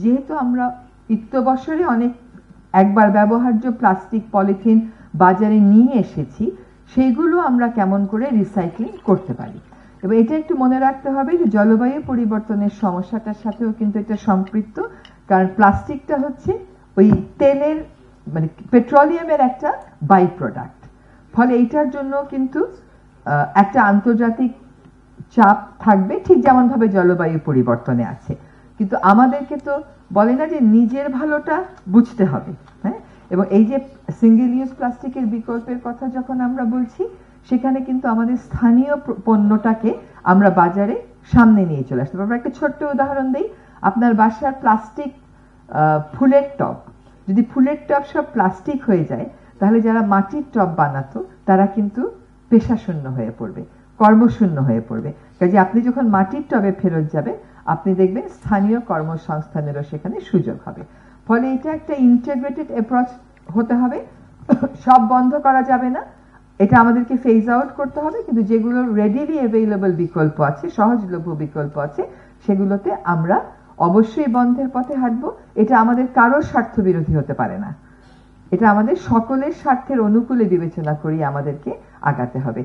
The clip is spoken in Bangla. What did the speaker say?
যেহেতু আমরা ইত্যবসরে অনেক একবার ব্যবহার্য প্লাস্টিক পলিথিন বাজারে নিয়ে এসেছি, সেইগুলো আমরা কেমন করে রিসাইক্লিং করতে পারি। এবং এটা একটু মনে রাখতে হবে যে জলবায়ু পরিবর্তনের সমস্যাটার সাথেও কিন্তু এটা সম্পৃক্ত, কারণ প্লাস্টিকটা হচ্ছে ওই তেলের মানে পেট্রোলিয়ামের একটা বাই প্রোডাক্ট। ফলে এইটার জন্য কিন্তু একটা আন্তর্জাতিক চাপ থাকবে, ঠিক যেমন ভাবে জলবায়ু পরিবর্তনে আছে। কিন্তু আমাদেরকে তো বলে না যে নিজের ভালোটা বুঝতে হবে, হ্যাঁ। এবং এই যে সিঙ্গেল ইউজ প্লাস্টিকের বিকল্পের কথা যখন আমরা বলছি, সেখানে কিন্তু আমাদের স্থানীয় পণ্যটাকে আমরা বাজারে সামনে নিয়ে চলে আসতে পারবো। একটা ছোট্ট উদাহরণ দিই, আপনার বাসার প্লাস্টিক ফুলের টব, যদি ফুলের টব সব প্লাস্টিক হয়ে যায়, তাহলে যারা মাটির টব বানাতো তারা কিন্তু পেশাশূন্য হয়ে পড়বে, কর্মশূন্য হয়ে পড়বে। কাজে আপনি যখন মাটির টবে ফেরত যাবে, আপনি দেখবেন স্থানীয় কর্মসংস্থানেরও সেখানে সুযোগ হবে। ফলে এটা একটা ইন্টিগ্রেটেড অ্যাপ্রোচ হতে হবে, সব বন্ধ করা যাবে না, এটা আমাদেরকে ফেজ আউট করতে হবে। কিন্তু যেগুলো রেডিলি অ্যাভেলেবল বিকল্প আছে, সহজলভ্য বিকল্প আছে, সেগুলোতে আমরা অবশ্যই বন্ধের পথে হাঁটবো। এটা আমাদের কারোর স্বার্থ বিরোধী হতে পারে না, এটা আমাদের সকলের স্বার্থের অনুকূলে বিবেচনা করি আমাদেরকে আগাতে হবে।